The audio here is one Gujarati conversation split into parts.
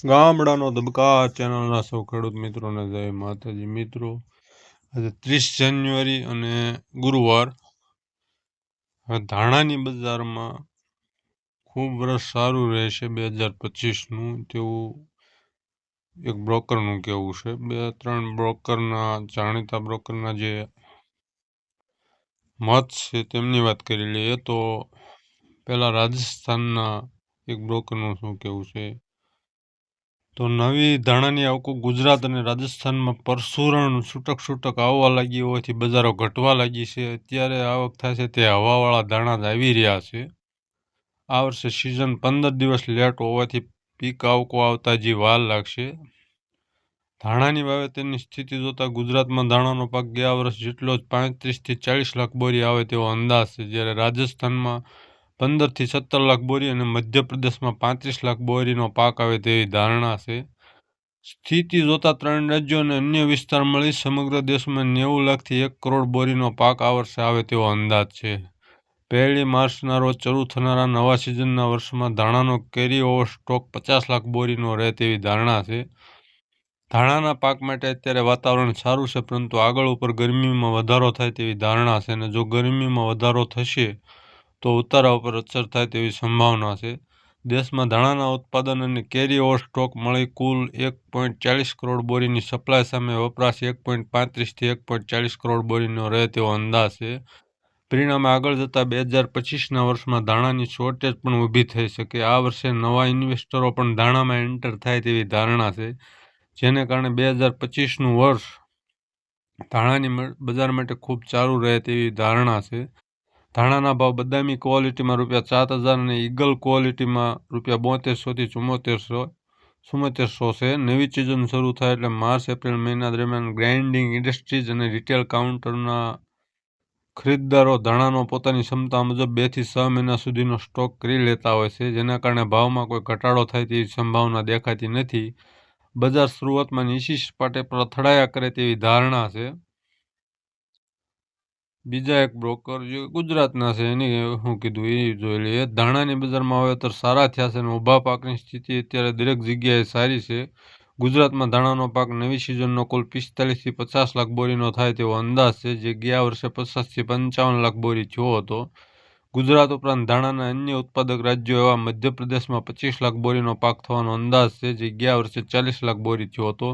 ગામડાનો ધબકાર ચેનલના સૌ ખેડૂત મિત્રોને જય માતાજી. મિત્રો, આજે 30 જાન્યુઆરી અને ગુરુવાર. હવે ધાણાની બજારમાં ખૂબ વર્ષ સારું રહેશે 2025નું, તેવું એક બ્રોકરનું કહેવું છે. 2-3 બ્રોકરના જાણીતા બ્રોકરના જે મત છે તેમની વાત કરી લઈએ તો પહેલાં રાજસ્થાનના એક બ્રોકરનું શું કહેવું છે. તો નવી ધાણાની આવકો ગુજરાત અને રાજસ્થાનમાં પરસુરણ છૂટક આવવા લાગી હોવાથી બજારો ઘટવા લાગી છે. અત્યારે આવક થાય છે તે હવાવાળા ધાણા જ આવી રહ્યા છે. આ વર્ષે સિઝન 15 દિવસ લેટ હોવાથી પીક આવકો આવતા હજી વાર લાગશે. ધાણાની વાવેતરની સ્થિતિ જોતા ગુજરાતમાં ધાણાનો પાક ગયા વર્ષ જેટલો જ 35 થી 40 લાખ બોરી આવે તેવો અંદાજ છે, જ્યારે રાજસ્થાનમાં 15 થી 17 લાખ બોરી અને મધ્યપ્રદેશમાં 35 લાખ બોરીનો પાક આવે તેવી ધારણા છે. સ્થિતિ જોતા 3 રાજ્યો અને અન્ય વિસ્તાર મળી સમગ્ર દેશમાં 90 લાખથી 1 કરોડ બોરીનો પાક આ વર્ષે આવે તેવો અંદાજ છે. 1 માર્ચના રોજ શરૂ થનારા નવા સિઝનના વર્ષમાં ધાણાનો કેરી ઓવર સ્ટોક 50 લાખ બોરીનો રહે તેવી ધારણા છે. ધાણાના પાક માટે અત્યારે વાતાવરણ સારું છે, પરંતુ આગળ ઉપર ગરમીમાં વધારો થાય તેવી ધારણા છે, અને જો ગરમીમાં વધારો થશે તો ઉતારા ઉપર અસર થાય તેવી સંભાવના છે. દેશમાં ધાણાના ઉત્પાદન અને કેરી ઓવર સ્ટોક મળી કુલ 1.40 કરોડ બોરીની સપ્લાય સામે વપરાશ 1.35 થી 1.40 કરોડ બોરીનો રહે તેવો અંદાજ છે. પરિણામે આગળ જતા 2025ના વર્ષમાં ધાણાની શોર્ટેજ પણ ઊભી થઈ શકે. આ વર્ષે નવા ઇન્વેસ્ટરો પણ ધાણામાં એન્ટર થાય તેવી ધારણા છે, જેને કારણે 2025નું વર્ષ ધાણાની બજાર માટે ખૂબ સારું રહે તેવી ધારણા છે. ધાણાના ભાવ બદામી ક્વોલિટીમાં ₹7,000 અને ઈગલ ક્વોલિટીમાં ₹7200 થી 7400 છે. નવી સિઝન શરૂ થાય એટલે માર્ચ-એપ્રિલ મહિના દરમિયાન ગ્રાઇન્ડિંગ ઇન્ડસ્ટ્રીઝ અને રિટેલ કાઉન્ટરના ખરીદદારો ધાણાનો પોતાની ક્ષમતા મુજબ 2 થી 6 મહિના સુધીનો સ્ટોક કરી લેતા હોય છે, જેના કારણે ભાવમાં કોઈ ઘટાડો થાય તેવી સંભાવના દેખાતી નથી. બજાર શરૂઆતમાં નીચી સપાટે પર અથડાયા કરે તેવી ધારણા છે. બીજા એક બ્રોકર જે ગુજરાતના છે એની શું કીધું એ જોઈ લઈએ. ધાણાની બજારમાં વાવેતર સારા થયા છે અને ઊભા પાકની સ્થિતિ અત્યારે દરેક જગ્યાએ સારી છે. ગુજરાતમાં ધાણાનો પાક નવી સિઝનનો કુલ 45 થી 50 લાખ બોરીનો થાય તેવો અંદાજ છે, જે ગયા વર્ષે 50 થી 55 લાખ બોરી થયો હતો. ગુજરાત ઉપરાંત ધાણાના અન્ય ઉત્પાદક રાજ્યો એવા મધ્યપ્રદેશમાં 25 લાખ બોરીનો પાક થવાનો અંદાજ છે, જે ગયા વર્ષે 40 લાખ બોરી થયો હતો.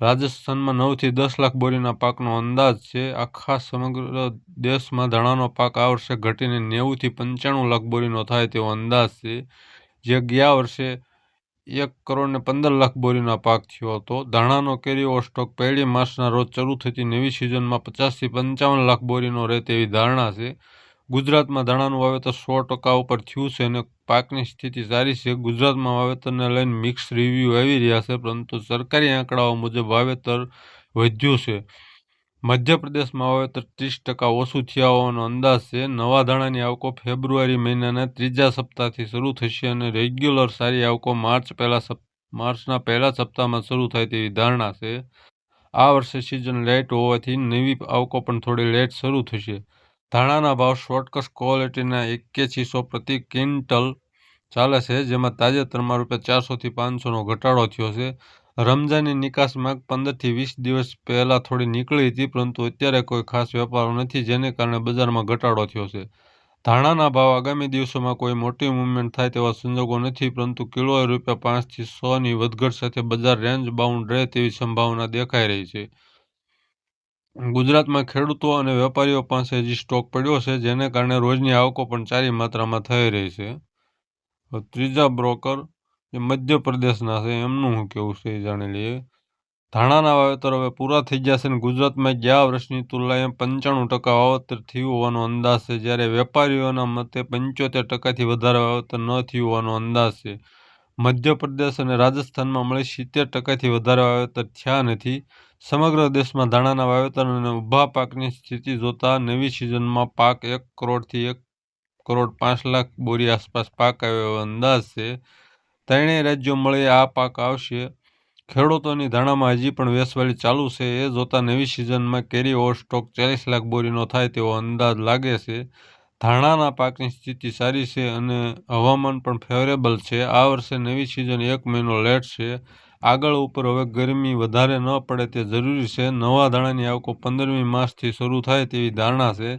રાજસ્થાનમાં 9 થી 10 લાખ બોરીના પાકનો અંદાજ છે. આખા સમગ્ર દેશમાં ધાણાનો પાક આ વર્ષે ઘટીને 90 થી 95 લાખ બોરીનો થાય તેવો અંદાજ છે, જે ગયા વર્ષે 1,15,00,000 બોરીનો પાક થયો હતો. ધાણાનો કેરી ઓવર સ્ટોક 1 માર્ચના રોજ શરૂ થતી નવી સિઝનમાં 50 થી 55 લાખ બોરીનો રહે તેવી ધારણા છે. ગુજરાતમાં ધાણાનું વાવેતર 100% ઉપર થયું છે અને પાકની સ્થિતિ સારી છે. ગુજરાતમાં વાવેતરને લઈને મિક્સ રિવ્યૂ આવી રહ્યા છે, પરંતુ સરકારી આંકડાઓ મુજબ વાવેતર વધ્યું છે. મધ્યપ્રદેશમાં વાવેતર 30% ઓછું થયા હોવાનો અંદાજ છે. નવા ધાણાની આવકો ફેબ્રુઆરી મહિનાના 3જા સપ્તાહથી શરૂ થશે અને રેગ્યુલર સારી આવકો માર્ચના પહેલા સપ્તાહમાં શરૂ થાય તેવી ધારણા છે. આ વર્ષે સિઝન લેટ હોવાથી નવી આવકો પણ થોડી લેટ શરૂ થશે. ધાણાના ભાવ શોર્ટકટ ક્વોલિટીના 8100 પ્રતિ ક્વિન્ટલ ચાલે છે, જેમાં તાજેતરમાં ₹400 થી 500નો ઘટાડો થયો છે. રમઝાનની નિકાસ માંગ 15 થી 20 દિવસ પહેલા થોડી નીકળી હતી, પરંતુ અત્યારે કોઈ ખાસ વેપારો નથી, જેને કારણે બજારમાં ઘટાડો થયો છે. ધાણાના ભાવ આગામી દિવસોમાં કોઈ મોટી મૂવમેન્ટ થાય તેવા સંજોગો નથી, પરંતુ કિલોએ ₹5 થી 6ની વધઘટ સાથે બજાર રેન્જ બાઉન્ડ રહે તેવી સંભાવના દેખાઈ રહી છે. ગુજરાતમાં ખેડૂતો અને વેપારીઓ પાસે હજી સ્ટોક પડ્યો છે, જેને કારણે રોજની આવકો પણ સારી માત્રામાં થઈ રહી છે. ત્રીજા બ્રોકર જે મધ્યપ્રદેશના છે એમનું શું કેવું છે એ જાણી લઈએ. ધાણાના વાવેતર હવે પૂરા થઈ ગયા છે અને ગુજરાતમાં ગયા વર્ષની તુલનાએ 95% વાવેતર થયું હોવાનો અંદાજ છે, જ્યારે વેપારીઓના મતે 75%થી વધારે વાવેતર ન થયું હોવાનો અંદાજ છે. મધ્યપ્રદેશ અને રાજસ્થાનમાં મળી 70%થી વધારે વાવેતર થયા નથી. સમગ્ર દેશમાં ધાણાના વાવેતર અને ઊભા પાકની સ્થિતિ જોતા નવી સિઝનમાં પાક 1 કરોડથી 1,05,00,000 બોરી આસપાસ પાક આવે એવો અંદાજ છે. ત્રણેય રાજ્યો મળી આ પાક આવશે. ખેડૂતોની ધાણામાં હજી પણ વેચવાલી ચાલુ છે. એ જોતા નવી સિઝનમાં કેરી ઓવર સ્ટોક 40 લાખ બોરીનો થાય તેવો અંદાજ લાગે છે. ધાણાના પાકની સ્થિતિ સારી છે અને હવામાન પણ ફેવરેબલ છે. આ વર્ષે નવી સિઝન 1 મહિનો લેટ છે. આગળ ઉપર હવે ગરમી વધારે ન પડે તે જરૂરી છે. નવા ધાણાની આવકો 15મી માસથી શરૂ થાય તેવી ધારણા છે.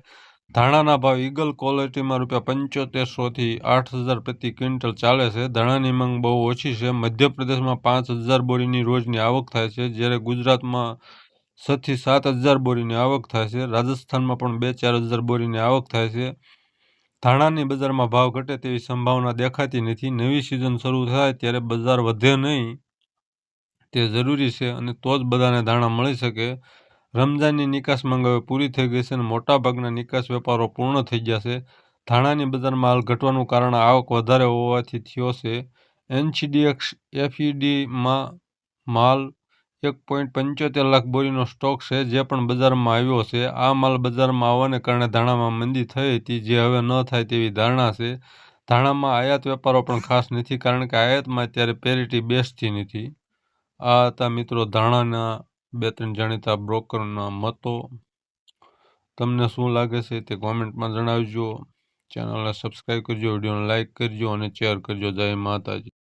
ધાણાના ભાવ ઈગલ ક્વોલિટીમાં ₹7500થી 8000 પ્રતિ ક્વિન્ટલ ચાલે છે. ધાણાની માંગ બહુ ઓછી છે. મધ્યપ્રદેશમાં 5000 બોરીની રોજની આવક થાય છે, જ્યારે ગુજરાતમાં 6થી 7000 બોરીની આવક થાય છે. રાજસ્થાનમાં પણ 2-4000 બોરીની આવક થાય છે. ધાણાની બજારમાં ભાવ ઘટે તેવી સંભાવના દેખાતી નથી. નવી સિઝન શરૂ થાય ત્યારે બજાર વધે નહીં તે જરૂરી છે અને તો જ બધાને ધાણા મળી શકે. રમઝાનની નિકાસ માંગ હવે પૂરી થઈ ગઈ છે અને મોટાભાગના નિકાસ વેપારો પૂર્ણ થઈ ગયા છે. ધાણાની બજારમાં હાલ ઘટવાનું કારણ આવક વધારે હોવાથી થયો છે. NCDX FEDમાં માલ 1.75 લાખ બોરીનો સ્ટોક છે, જે પણ બજારમાં આવ્યો છે. આ માલ બજારમાં આવવાને કારણે ધાણામાં મંદી થઈ હતી, જે હવે ન થાય તેવી ધારણા છે. ધાણામાં આયાત વેપારો પણ ખાસ નથી, કારણ કે આયાતમાં અત્યારે પેરિટી બેસતી નથી. આ હતા મિત્રો ધાણાના 2-3 જાણીતા બ્રોકરના મતો. તમને શું લાગે છે તે કોમેન્ટમાં જણાવજો. ચેનલને સબસ્ક્રાઈબ કરજો, વિડીયોને લાઇક કરજો અને શેર કરજો. જય માતાજી.